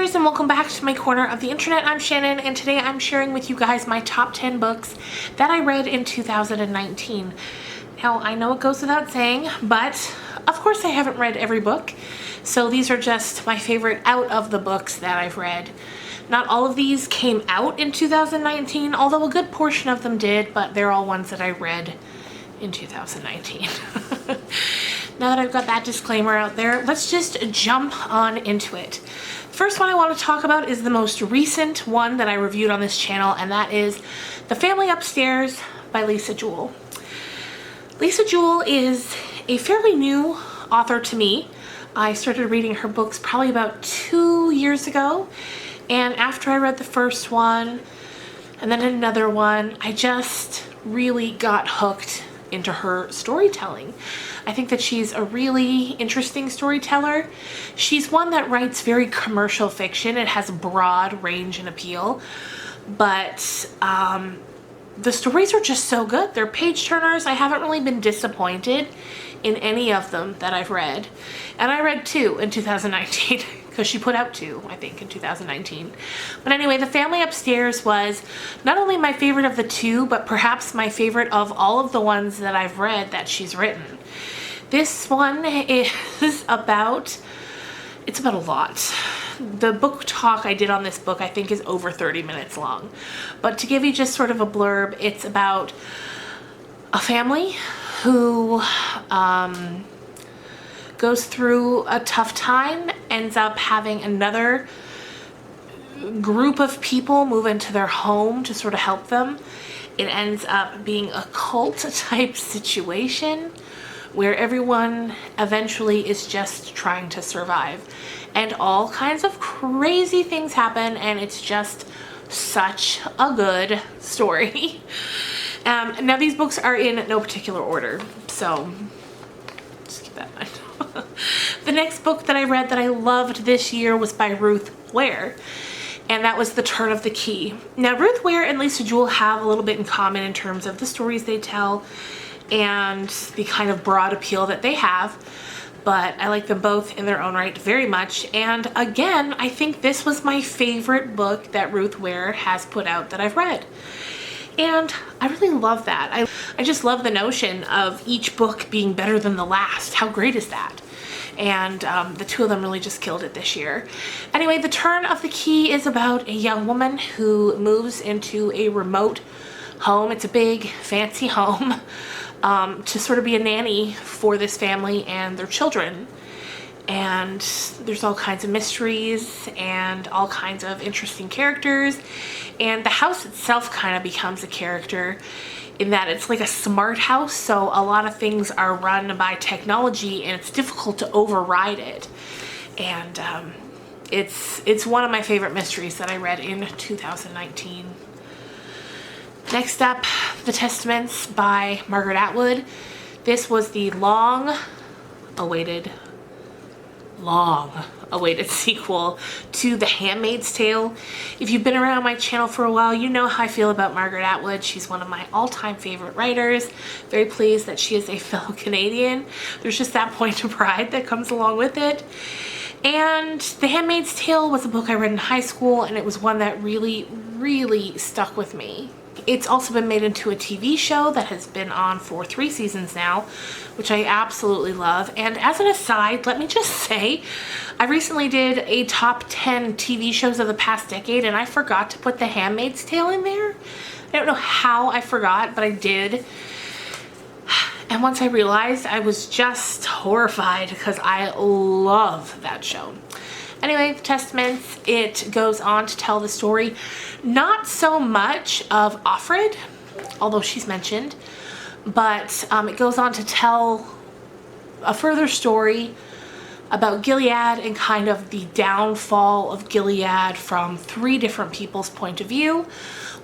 readers, and welcome back to my corner of the internet. I'm Shannon, and today I'm sharing with you guys my top 10 books that I read in 2019. Now, I know it goes without saying, but of course I haven't read every book, so these are just my favorite out of the books that I've read. Not all of these came out in 2019, although a good portion of them did, but they're all ones that I read in 2019. Now that I've got that disclaimer out there, let's just jump on into it. First one I want to talk about is the most recent one that I reviewed on this channel, and that is The Family Upstairs by Lisa Jewell. Lisa Jewell is a fairly new author to me. I started reading her books probably about 2 years ago, and after I read the first one and then another one, I just really got hooked into her storytelling. I think that she's a really interesting storyteller. She's one that writes very commercial fiction. It has broad range and appeal, but the stories are just so good. They're page turners. I haven't really been disappointed in any of them that I've read. And I read 2 in 2019 because she put out 2, I think, in 2019. But anyway, The Family Upstairs was not only my favorite of the 2, but perhaps my favorite of all of the ones that I've read that she's written. This one is about, it's about a lot. The book talk I did on this book I think is over 30 minutes long. But to give you just sort of a blurb, it's about a family who goes through a tough time, ends up having another group of people move into their home to sort of help them. It ends up being a cult type situation where everyone eventually is just trying to survive. And all kinds of crazy things happen, and it's just such a good story. Now these books are in no particular order, so just keep that in mind. The next book that I read that I loved this year was by Ruth Ware, and that was The Turn of the Key. Now Ruth Ware and Lisa Jewell have a little bit in common in terms of the stories they tell and the kind of broad appeal that they have, but I like them both in their own right very much. And again, I think this was my favorite book that Ruth Ware has put out that I've read. And I really love that. I just love the notion of each book being better than the last. How great is that? And the 2 of them really just killed it this year. Anyway, The Turn of the Key is about a young woman who moves into a remote home. It's a big, fancy home to sort of be a nanny for this family and their children. And there's all kinds of mysteries and all kinds of interesting characters. And the house itself kind of becomes a character in that it's like a smart house, so a lot of things are run by technology and it's difficult to override it. And it's one of my favorite mysteries that I read in 2019. Next up, The Testaments by Margaret Atwood. This was the long-awaited sequel to The Handmaid's Tale. If you've been around my channel for a while, you know how I feel about Margaret Atwood. She's one of my all-time favorite writers. Very pleased that she is a fellow Canadian. There's just that point of pride that comes along with it. And The Handmaid's Tale was a book I read in high school, and it was one that really, really stuck with me. It's also been made into a TV show that has been on for 3 seasons now, which I absolutely love. And as an aside, let me just say, I recently did a top 10 TV shows of the past decade, and I forgot to put The Handmaid's Tale in there. I don't know how I forgot, but I did. And once I realized, I was just horrified because I love that show. Anyway, The Testaments, it goes on to tell the story, not so much of Offred, although she's mentioned, but it goes on to tell a further story about Gilead and kind of the downfall of Gilead from 3 different people's point of view.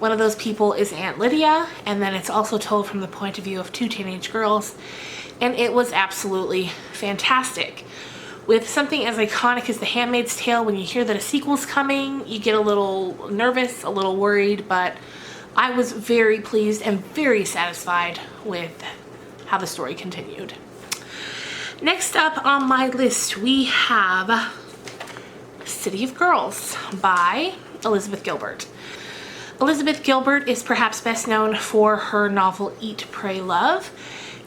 One of those people is Aunt Lydia, and then it's also told from the point of view of 2 teenage girls, and it was absolutely fantastic. With something as iconic as The Handmaid's Tale, when you hear that a sequel's coming, you get a little nervous, a little worried, but I was very pleased and very satisfied with how the story continued. Next up on my list, we have City of Girls by Elizabeth Gilbert. Elizabeth Gilbert is perhaps best known for her novel Eat, Pray, Love.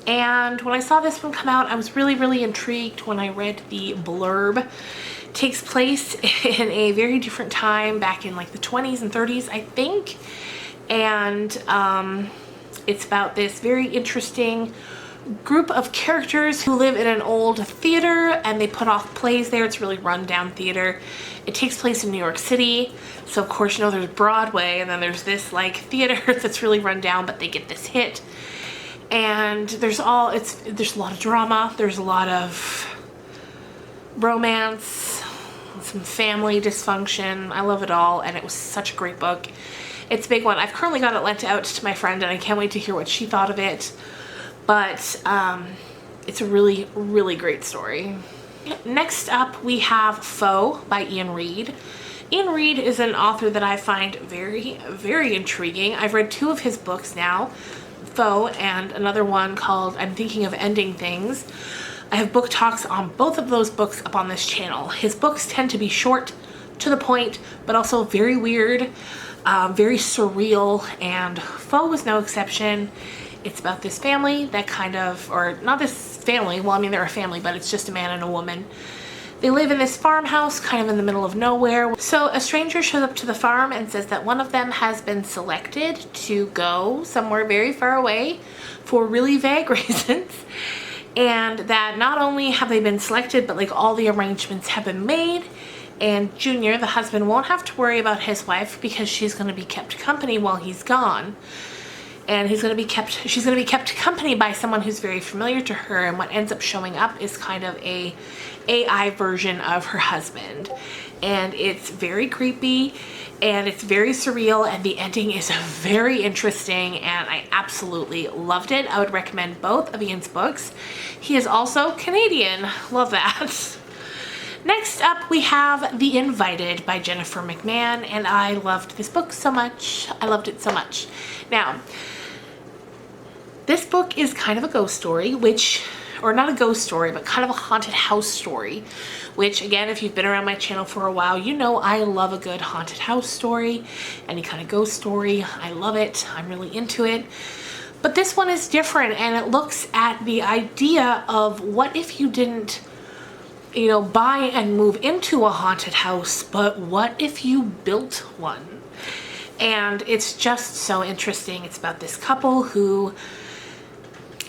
And when I saw this one come out, I was really intrigued when I read the blurb. It takes place in a very different time, back in like the 20s and 30s, I think. And it's about this very interesting group of characters who live in an old theater and they put off plays there. It's really run-down theater. It takes place in New York City. So of course, you know, there's Broadway and then there's this like theater that's really run down, but they get this hit. And there's a lot of drama. There's a lot of romance, some family dysfunction. I love it all. And it was such a great book. It's a big one. I've currently got it lent out to my friend and I can't wait to hear what she thought of it. But it's a really great story. Next up, we have Foe by Ian Reid. Ian Reid is an author that I find very intriguing. I've read 2 of his books now, Foe and another one called I'm Thinking of Ending Things. I have book talks on both of those books up on this channel. His books tend to be short, to the point, but also very weird, very surreal, and Foe was no exception. It's about this family that or not this family, well, I mean, they're a family, but it's just a man and a woman. They live in this farmhouse kind of in the middle of nowhere. So a stranger shows up to the farm and says that one of them has been selected to go somewhere very far away for really vague reasons. And that not only have they been selected, but like all the arrangements have been made. And Junior, the husband, won't have to worry about his wife because she's going to be kept company while he's gone. And she's going to be kept company by someone who's very familiar to her, and what ends up showing up is kind of a AI version of her husband. And it's very creepy and it's very surreal, and the ending is very interesting, and I absolutely loved it. I would recommend both of Ian's books. He is also Canadian. Love that. Next up, we have The Invited by Jennifer McMahon, and I loved this book so much. I loved it so much. Now, this book is kind of a ghost story, or not a ghost story, but kind of a haunted house story, which again, if you've been around my channel for a while, you know I love a good haunted house story, any kind of ghost story. I love it. I'm really into it. But this one is different, and it looks at the idea of what if you didn't, you know, buy and move into a haunted house, but what if you built one? And it's just so interesting. It's about this couple who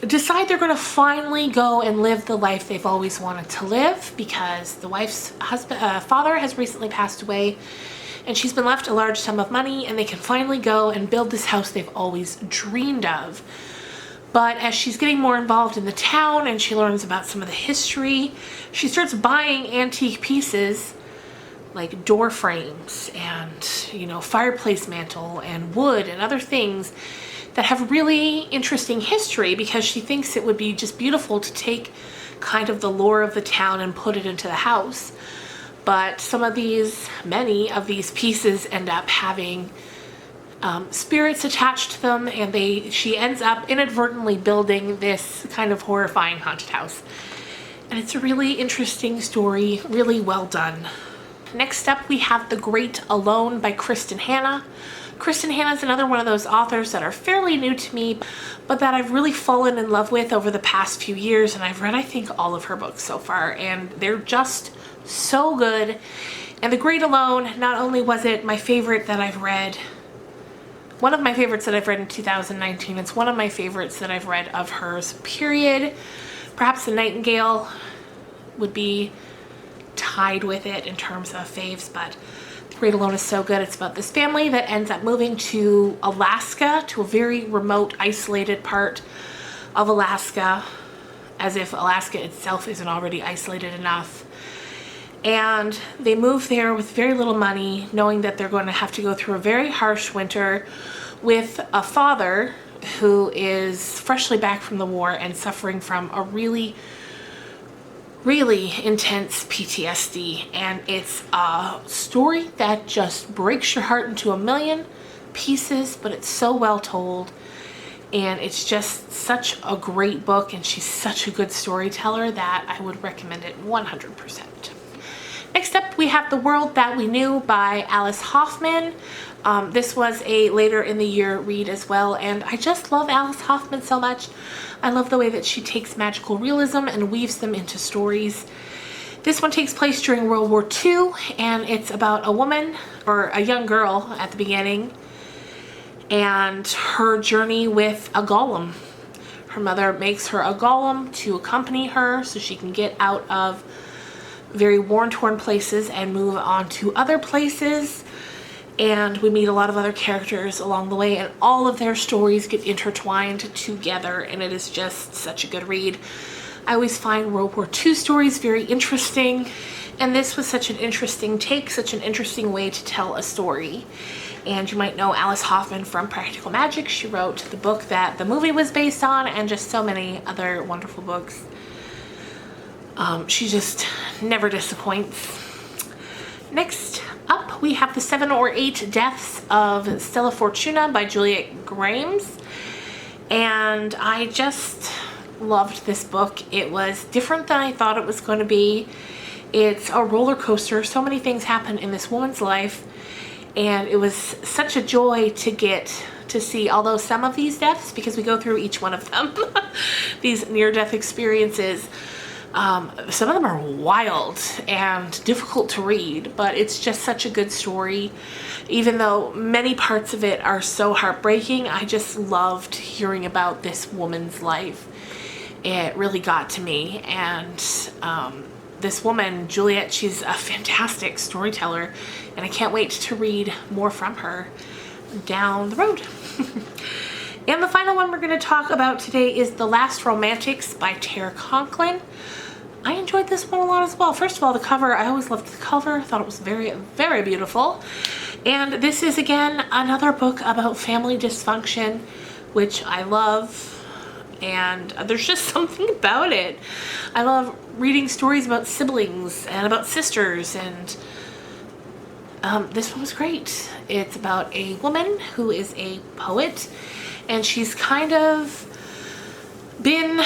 decide they're going to finally go and live the life they've always wanted to live, because the wife's father has recently passed away and she's been left a large sum of money, and they can finally go and build this house they've always dreamed of. But as she's getting more involved in the town and she learns about some of the history, she starts buying antique pieces like door frames and, you know, fireplace mantle and wood and other things that have really interesting history, because she thinks it would be just beautiful to take kind of the lore of the town and put it into the house. But many of these pieces end up having spirits attached to them, and she ends up inadvertently building this kind of horrifying haunted house. And it's a really interesting story, really well done. Next up, we have The Great Alone by Kristin Hannah. Kristin Hannah is another one of those authors that are fairly new to me, but that I've really fallen in love with over the past few years, and I've read, I think, all of her books so far, and they're just so good. And The Great Alone, not only was it my favorite that I've read, one of my favorites that I've read in 2019, it's one of my favorites that I've read of hers, period. Perhaps The Nightingale would be tied with it in terms of faves, but The Great Alone is so good. It's about this family that ends up moving to Alaska, to a very remote, isolated part of Alaska, as if Alaska itself isn't already isolated enough. And they move there with very little money, knowing that they're going to have to go through a very harsh winter with a father who is freshly back from the war and suffering from a really intense PTSD. And it's a story that just breaks your heart into a million pieces, but it's so well told, and it's just such a great book, and she's such a good storyteller that I would recommend it 100%. Next up, we have The World That We Knew by Alice Hoffman. This was a later in the year read as well, and I just love Alice Hoffman so much. I love the way that she takes magical realism and weaves them into stories. This one takes place during World War II, and it's about a woman, or a young girl at the beginning, and her journey with a golem. Her mother makes her a golem to accompany her so she can get out of very war-torn places and move on to other places. And we meet a lot of other characters along the way, and all of their stories get intertwined together, and it is just such a good read. I always find World War II stories very interesting, and this was such an interesting take, such an interesting way to tell a story. And you might know Alice Hoffman from Practical Magic. She wrote the book that the movie was based on, and just so many other wonderful books. She just never disappoints. Next up, we have The 7 or 8 Deaths of Stella Fortuna by Juliet Grimes. And I just loved this book. It was different than I thought it was going to be. It's a roller coaster. So many things happen in this woman's life. And it was such a joy to get to see, although some of these deaths, because we go through each one of them, these near-death experiences, some of them are wild and difficult to read, but it's just such a good story. Even though many parts of it are so heartbreaking, I just loved hearing about this woman's life. It really got to me, and this woman, Juliet, she's a fantastic storyteller, and I can't wait to read more from her down the road. And the final one we're going to talk about today is The Last Romantics by Tara Conklin. I enjoyed this one a lot as well. First of all, the cover, I always loved the cover. Thought it was very, very beautiful. And this is, again, another book about family dysfunction, which I love. And there's just something about it. I love reading stories about siblings and about sisters, and this one was great. It's about a woman who is a poet, and she's kind of been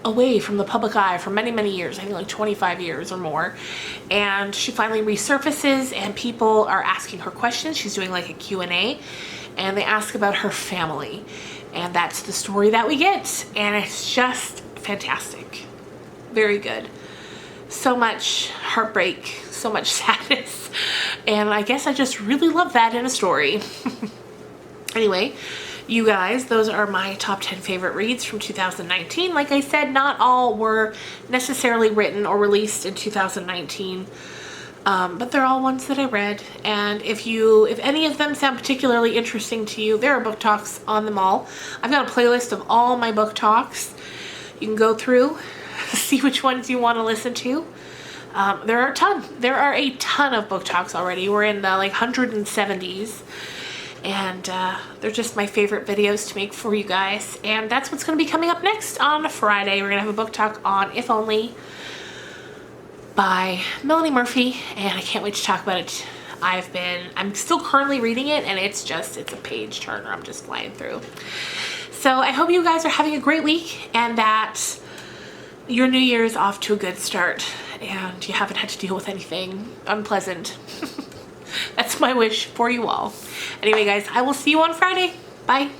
away from the public eye for many, many years, I think like 25 years or more, and she finally resurfaces and people are asking her questions. She's doing like a Q&A, and they ask about her family, and that's the story that we get, and it's just fantastic. Very good. So much heartbreak, so much sadness, and I guess I just really love that in a story. Anyway, you guys, those are my top 10 favorite reads from 2019. Like I said, not all were necessarily written or released in 2019, but they're all ones that I read. And if any of them sound particularly interesting to you, there are book talks on them all. I've got a playlist of all my book talks. You can go through, see which ones you want to listen to. There are a ton. There are a ton of book talks already. We're in the like 170s. And they're just my favorite videos to make for you guys. And that's what's going to be coming up next on Friday. We're going to have a book talk on If Only by Melanie Murphy, and I can't wait to talk about it. I'm still currently reading it, and it's a page turner. I'm just flying through. So I hope you guys are having a great week, and that your new year is off to a good start, and you haven't had to deal with anything unpleasant. That's my wish for you all. Anyway, guys, I will see you on Friday. Bye.